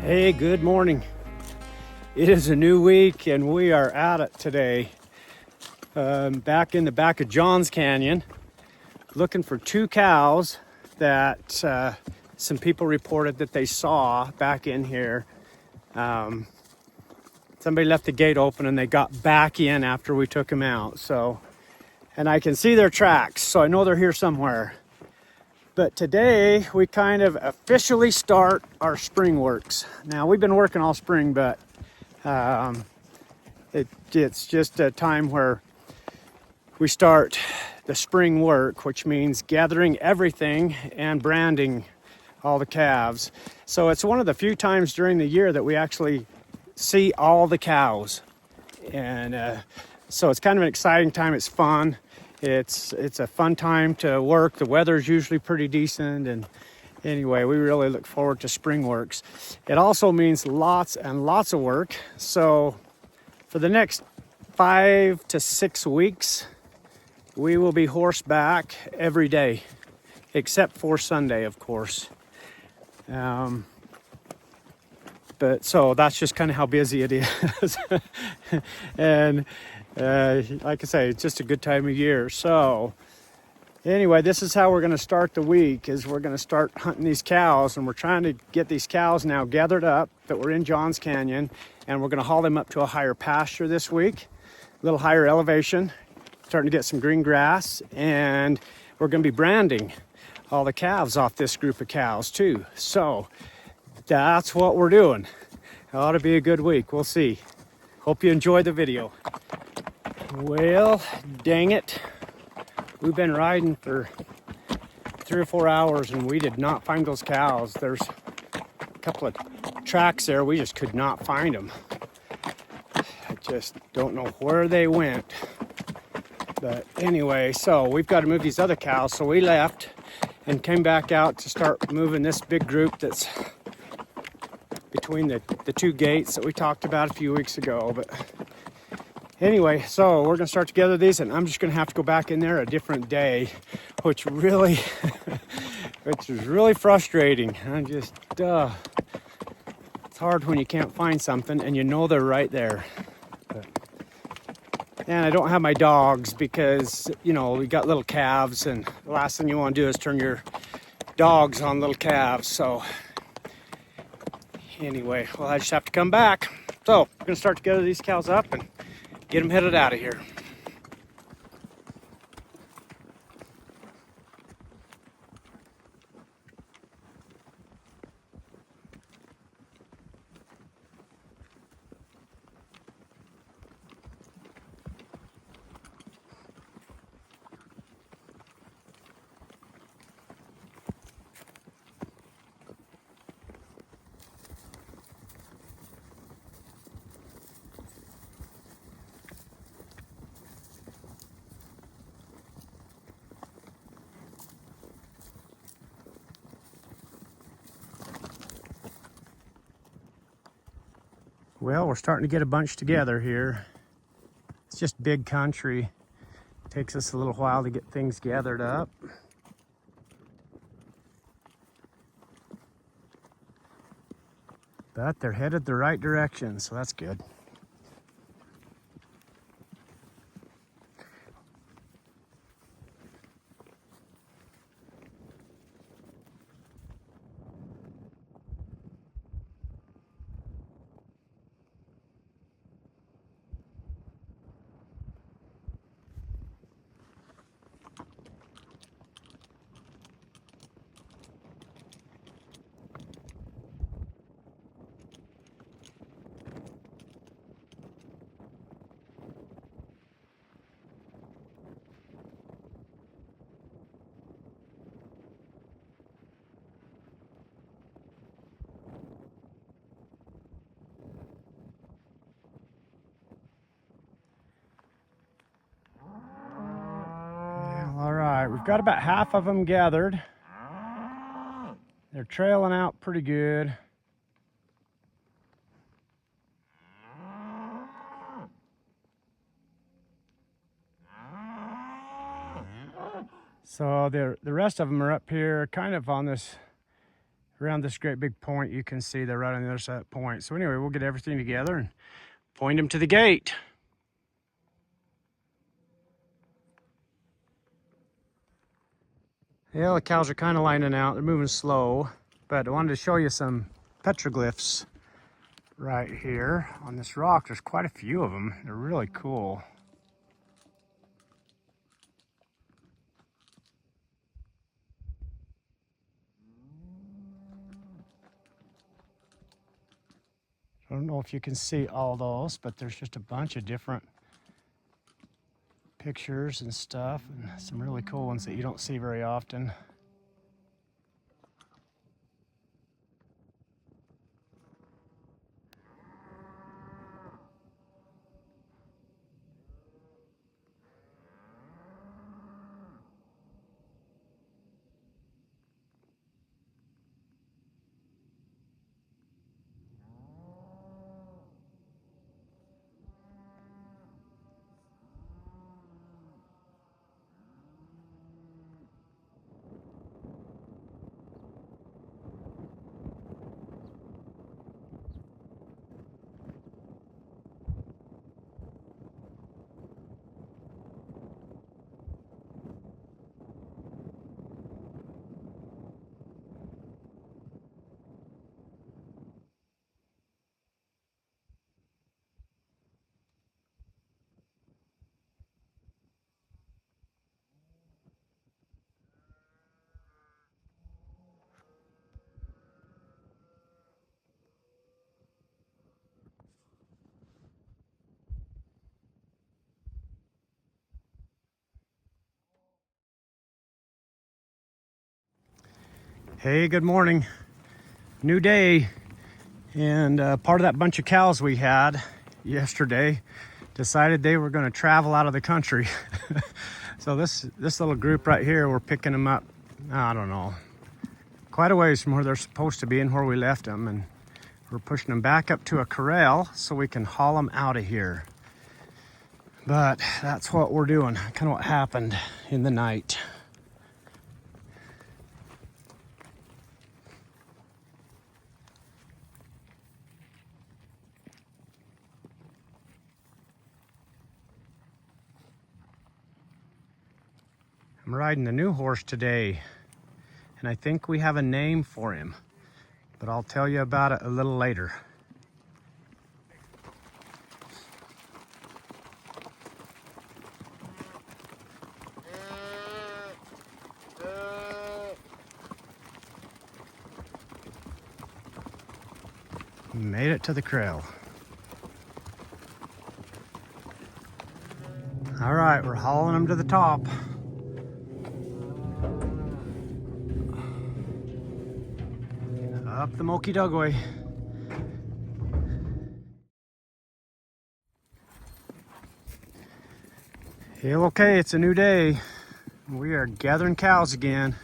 Hey, good morning. It is a new week and we are at it today. Back in the back of Johns Canyon, looking for two cows that some people reported that they saw back in here. Somebody left the gate open and they got back in after we took them out. And I can see their tracks, so I know they're here somewhere. But today we kind of officially start our spring works. Now we've been working all spring, but it's just a time where we start the spring work, which means gathering everything and branding all the calves. So it's one of the few times during the year that we actually see all the cows. And so it's kind of an exciting time. It's fun. It's a fun time to work. The weather's usually pretty decent, and anyway, we really look forward to spring works. It also means lots and lots of work. So for the next 5 to 6 weeks, we will be horseback every day, except for Sunday, of course. But so that's just kind of how busy it is. And like I say, it's just a good time of year. So anyway, this is how we're going to start the week, is we're going to start hunting these cows, and we're trying to get these cows now gathered up that we're in Johns Canyon, and we're going to haul them up to a higher pasture this week, a little higher elevation, starting to get some green grass, and we're going to be branding all the calves off this group of cows too. So that's what we're doing. It ought to be a good week. We'll see. Hope you enjoy the video. Well, dang it. We've been riding for 3 or 4 hours and we did not find those cows. There's a couple of tracks there. We just could not find them. I just don't know where they went. But anyway, so we've got to move these other cows. So we left and came back out to start moving this big group that's between the two gates that we talked about a few weeks ago. But anyway, so we're going to start together these, and I'm just going to have to go back in there a different day, which is really frustrating. I'm just, it's hard when you can't find something and you know they're right there. And I don't have my dogs because, you know, we got little calves, and the last thing you want to do is turn your dogs on little calves. So anyway, well, I just have to come back. So we're going to start to gather these cows up and get them headed out of here. Well, we're starting to get a bunch together here. It's just big country. It takes us a little while to get things gathered up. But they're headed the right direction, so that's good. All right, we've got about half of them gathered. They're trailing out pretty good. So the rest of them are up here kind of on this around this great big point. You can see they're right on the other side of that point. So anyway, we'll get everything together and point them to the gate. Yeah, the cows are kind of lining out. They're moving slow, but I wanted to show you some petroglyphs right here on this rock. There's quite a few of them. They're really cool. I don't know if you can see all those, but there's just a bunch of different pictures and stuff, and some really cool ones that you don't see very often. Hey, good morning. New day. And part of that bunch of cows we had yesterday decided they were going to travel out of the country. So this little group right here, we're picking them up, I don't know, quite a ways from where they're supposed to be and where we left them. And we're pushing them back up to a corral so we can haul them out of here. But that's what we're doing, kind of what happened in the night. I'm riding a new horse today, and I think we have a name for him, but I'll tell you about it a little later. Made it to the corral. All right, we're hauling them to the top. Up the Moki Dugway. Feel okay, it's a new day. We are gathering cows again.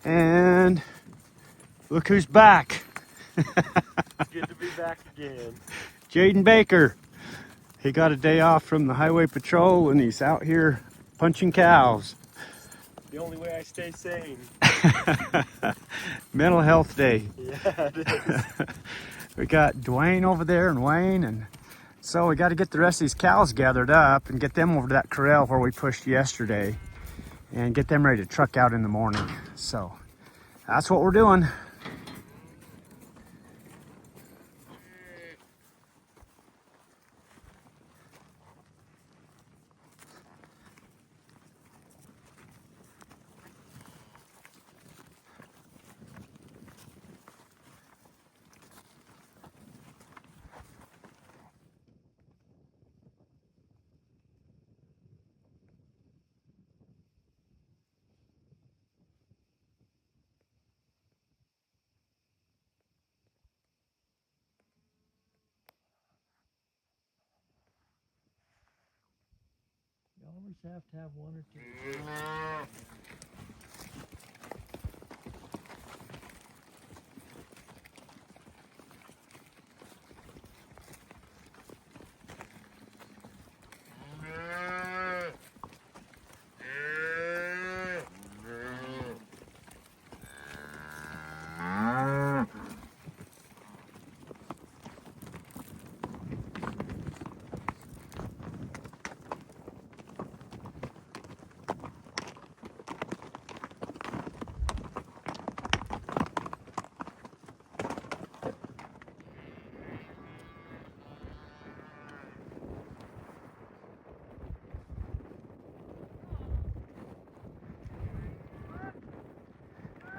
And look who's back. Good to be back again. Jaden Baker. He got a day off from the highway patrol and he's out here punching cows. The only way I stay sane. Mental health day. Yeah, it is. We got Dwayne over there and Wayne, and so we got to get the rest of these cows gathered up and get them over to that corral where we pushed yesterday and get them ready to truck out in the morning. So that's what we're doing. You always have to have one or two.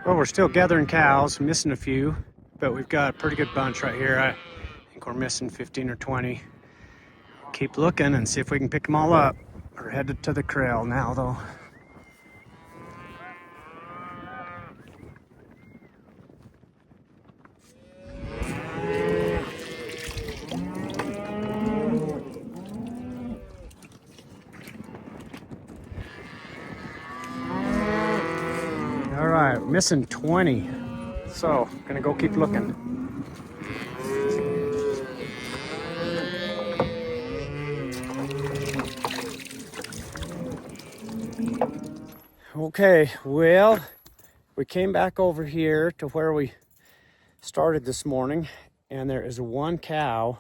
Well, we're still gathering cows, missing a few, but we've got a pretty good bunch right here. I think we're missing 15 or 20. Keep looking and see if we can pick them all up. We're headed to the kraal now, though. All right, missing 20. So, gonna go keep looking. Okay, well, we came back over here to where we started this morning, and there is one cow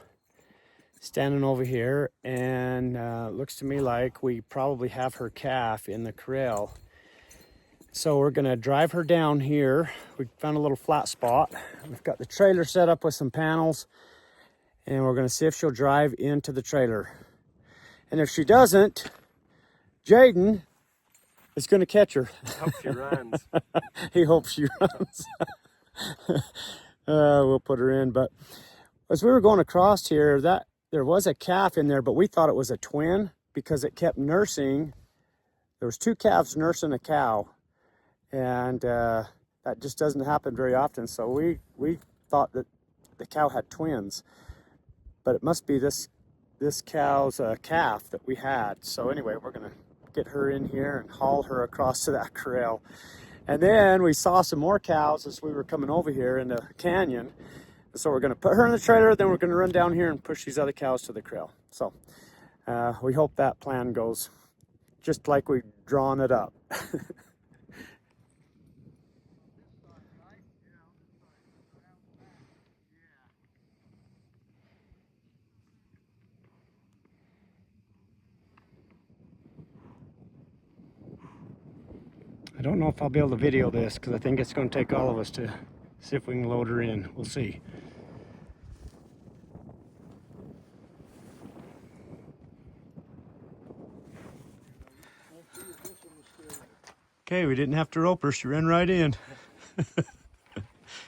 standing over here, and looks to me like we probably have her calf in the kraal. So we're gonna drive her down here. We found a little flat spot. We've got the trailer set up with some panels, and we're gonna see if she'll drive into the trailer. And if she doesn't, Jaden is gonna catch her. I hope she runs. He hopes she runs. We'll put her in. But as we were going across here, there was a calf in there, but we thought it was a twin because it kept nursing. There was two calves nursing a cow, and that just doesn't happen very often. So we thought that the cow had twins, but it must be this cow's calf that we had. So anyway, we're gonna get her in here and haul her across to that kraal. And then we saw some more cows as we were coming over here in the canyon. So we're gonna put her in the trailer, then we're gonna run down here and push these other cows to the kraal. So we hope that plan goes just like we've drawn it up. I don't know if I'll be able to video this because I think it's going to take all of us to see if we can load her in. We'll see. Okay, we didn't have to rope her. She ran right in.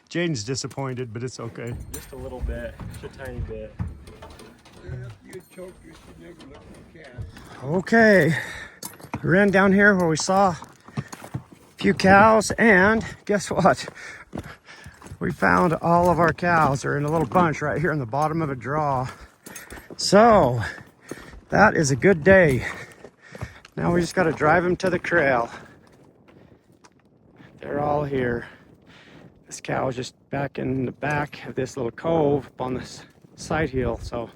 Jaden's disappointed, but it's okay. Just a little bit, just a tiny bit. Okay, we ran down here where we saw few cows, and guess what? We found all of our cows. They're in a little bunch right here in the bottom of a draw. So that is a good day. Now we just got to drive them to the kraal. They're all here. This cow is just back in the back of this little cove up on this side hill. So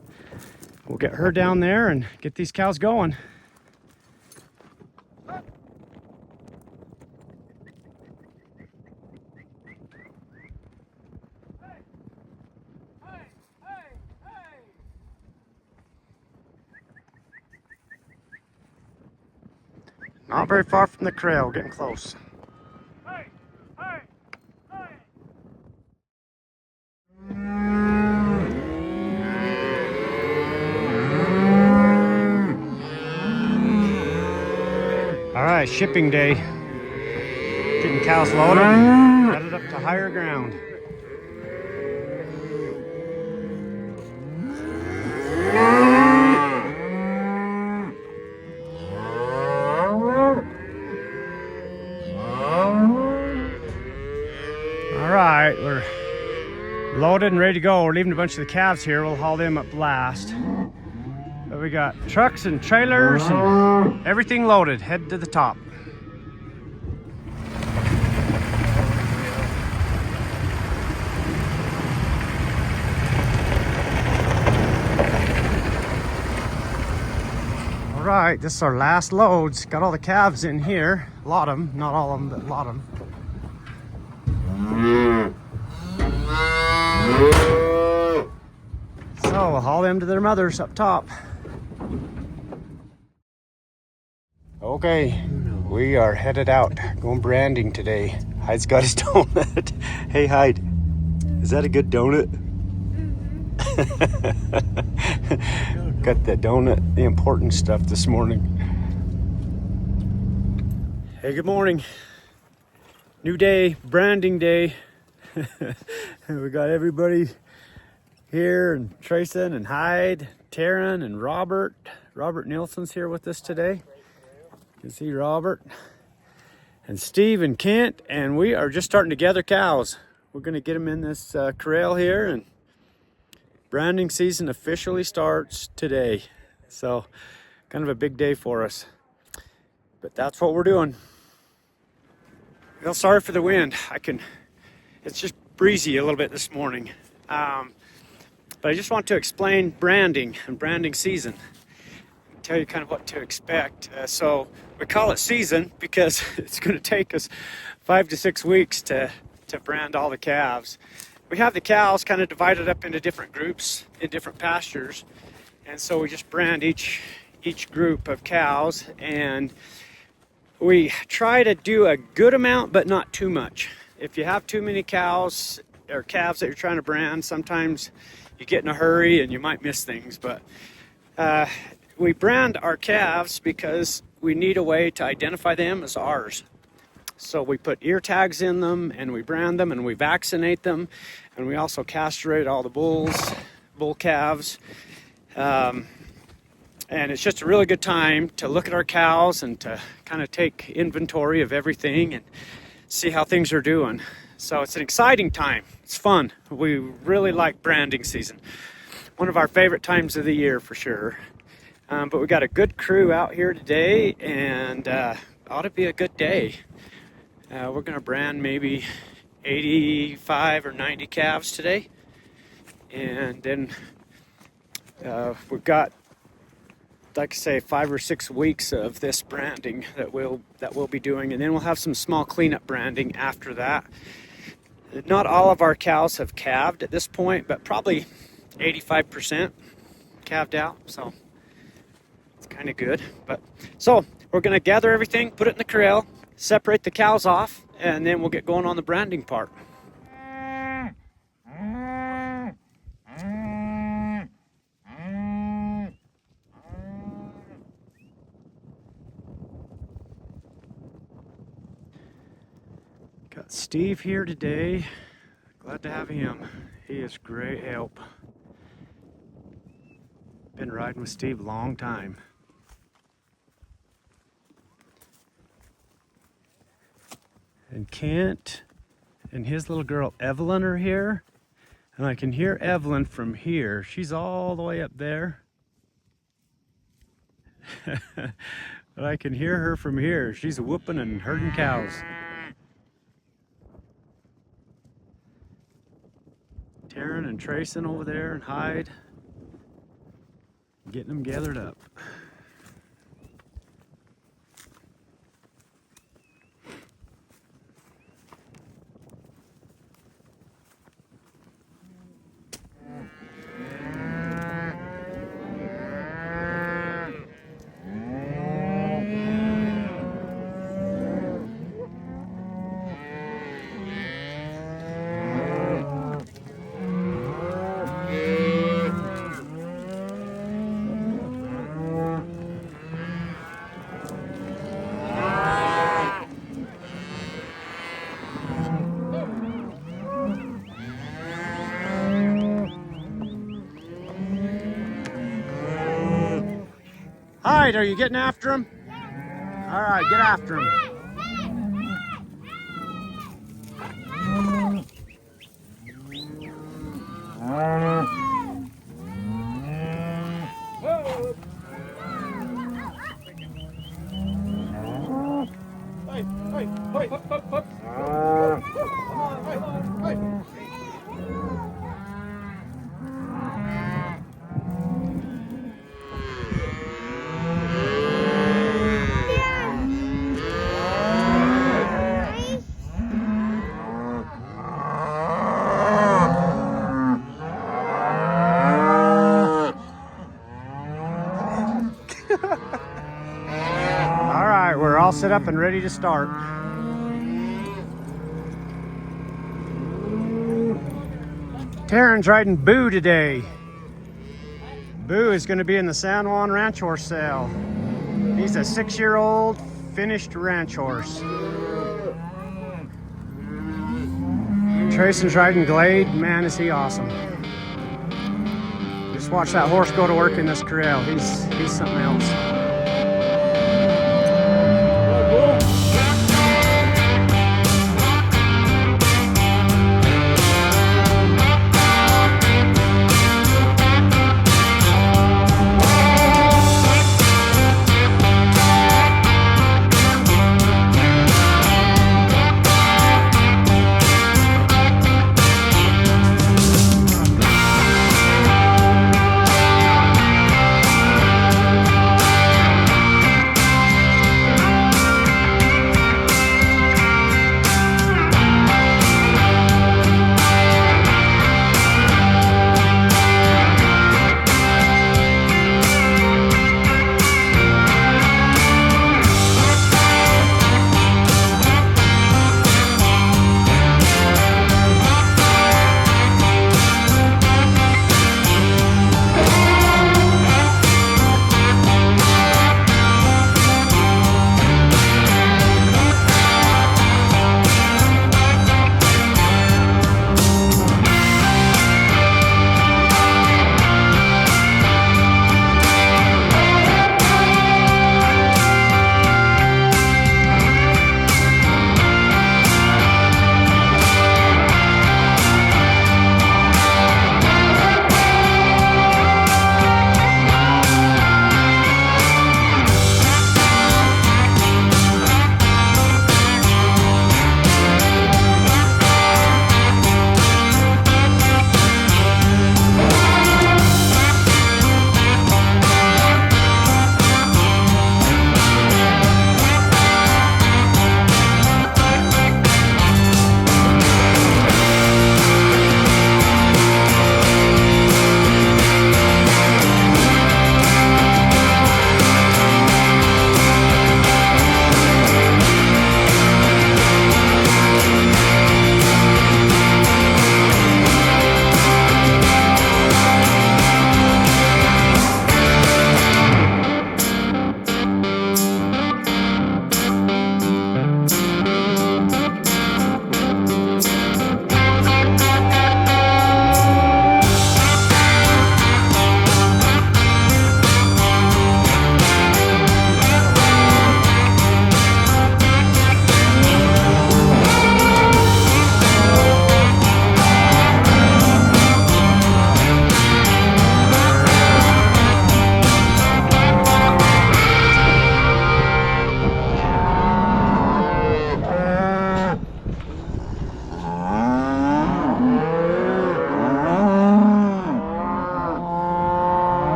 we'll get her down there and get these cows going. Not very far from the kraal, getting close. Hey, hey, hey. All right, shipping day. Getting cows loaded and headed up to higher ground. Alright, we're loaded and ready to go. We're leaving a bunch of the calves here. We'll haul them up last. But we got trucks and trailers and everything loaded. Head to the top. Alright, this is our last loads. Got all the calves in here. A lot of them. Not all of them, but a lot of them. So we'll haul them to their mothers up top. Okay, we are headed out, going branding today. Hyde's got his donut. Hey Hyde, is that a good donut? Got the donut, the important stuff this morning. Hey, good morning. New day, branding day. We got everybody here, and Trayson and Hyde, Taryn and Robert. Robert Nielsen's here with us today. You can see Robert. And Steve and Kent, and we are just starting to gather cows. We're gonna get them in this corral here, and branding season officially starts today. So kind of a big day for us. But that's what we're doing. Well, sorry for the wind. It's just breezy a little bit this morning. But I just want to explain branding and branding season. Tell you kind of what to expect. So we call it season because it's going to take us 5 to 6 weeks to brand all the calves. We have the cows kind of divided up into different groups in different pastures. And so we just brand each group of cows, and we try to do a good amount, but not too much. If you have too many cows or calves that you're trying to brand, sometimes you get in a hurry and you might miss things. But we brand our calves because we need a way to identify them as ours. So we put ear tags in them, and we brand them, and we vaccinate them, and we also castrate all the bull calves. And it's just a really good time to look at our cows and to kind of take inventory of everything and see how things are doing. So it's an exciting time. It's fun. We really like branding season. One of our favorite times of the year for sure. But we got a good crew out here today, and ought to be a good day. We're going to brand maybe 85 or 90 calves today. And then we've got, like I say, 5 or 6 weeks of this branding that we'll be doing, and then we'll have some small cleanup branding after that. Not all of our cows have calved at this point, but probably 85% calved out, so it's kind of good. But so we're going to gather everything, put it in the corral, separate the cows off, and then we'll get going on the branding part. Got Steve here today. Glad to have him. He is great help. Been riding with Steve a long time. And Kent and his little girl Evelyn are here. And I can hear Evelyn from here. She's all the way up there. But I can hear her from here. She's whooping and herding cows. Taryn and Trayson over there, and Hyde, getting them gathered up. Hyde, are you getting after him? All right, get after him. All right, we're all set up and ready to start. Taryn's riding Boo today. Boo is going to be in the San Juan ranch horse sale. He's a 6-year-old finished ranch horse. Trayson's riding Glade. Man, is he awesome. Just watch that horse go to work in this corral. He's something else.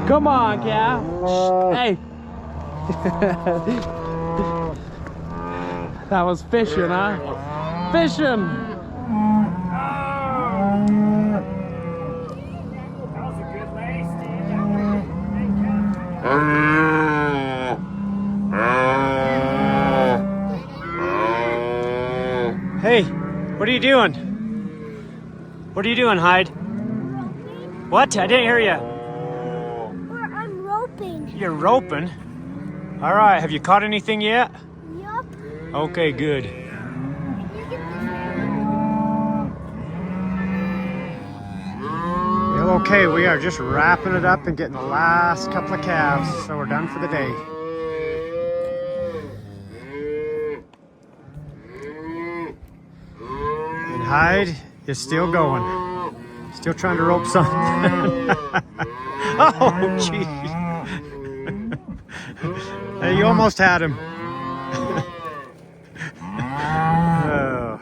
Come on, Cal. Hey. That was fishing, huh? Fishing. That was a good race, dude. Hey, what are you doing? What are you doing, Hyde? What? I didn't hear you. I'm roping. You're roping? All right, have you caught anything yet? Yup. Okay, good. Can you get this? Well, okay, we are just wrapping it up and getting the last couple of calves, so we're done for the day. And Hyde is still going. Still trying to rope something. Oh, jeez. Hey, you almost had him. Oh.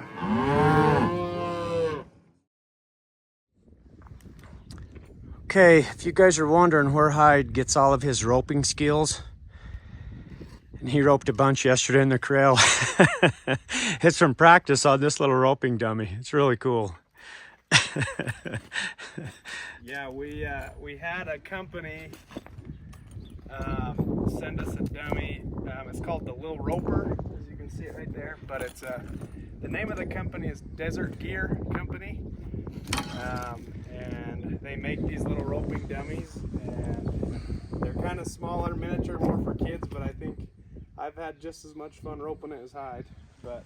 Okay, if you guys are wondering where Hyde gets all of his roping skills, and he roped a bunch yesterday in the corral. It's from practice on this little roping dummy. It's really cool. Yeah, we had a company send us a dummy. It's called the Lil Roper, as you can see it right there. But it's the name of the company is Desert Gear Company, and they make these little roping dummies. And they're kind of smaller, miniature, more for kids. But I think I've had just as much fun roping it as Hyde. But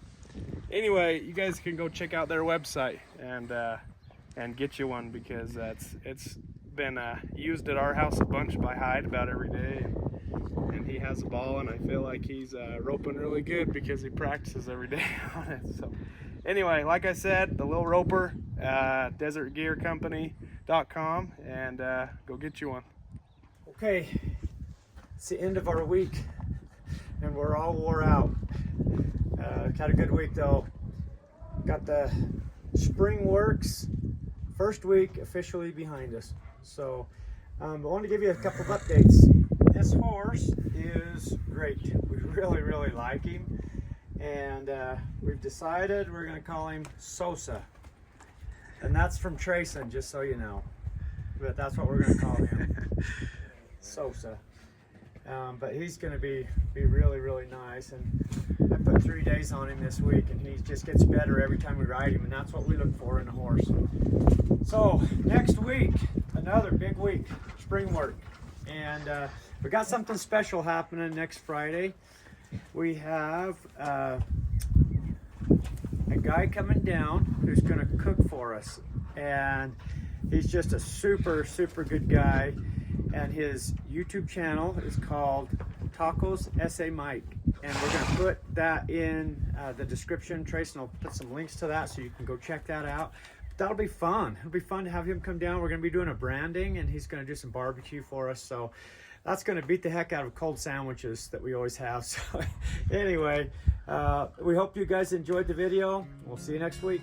anyway, you guys can go check out their website and get you one, because it's been used at our house a bunch by Hyde about every day, and he has a ball, and I feel like he's roping really good because he practices every day on it. So anyway, like I said, the Little Roper, desertgearcompany.com, and go get you one. Okay, it's the end of our week, and we're all wore out. Had a good week though. Got the spring works first week officially behind us. So I want to give you a couple of updates. This horse is great. We really like him, and we've decided we're going to call him Sosa, and that's from Trayson, just so you know. But that's what we're going to call him, Sosa. But he's going to be really nice, and I put 3 days on him this week, and he just gets better every time we ride him, and that's what we look for in a horse. So next week, another big week, spring work, and we got something special happening next Friday. We have a guy coming down who's going to cook for us, and he's just a super good guy. And his YouTube channel is called Tacos S.A. Mike. And we're going to put that in the description. Trayson will put some links to that so you can go check that out. That'll be fun. It'll be fun to have him come down. We're going to be doing a branding, and he's going to do some barbecue for us. So that's going to beat the heck out of cold sandwiches that we always have. So anyway, we hope you guys enjoyed the video. We'll see you next week.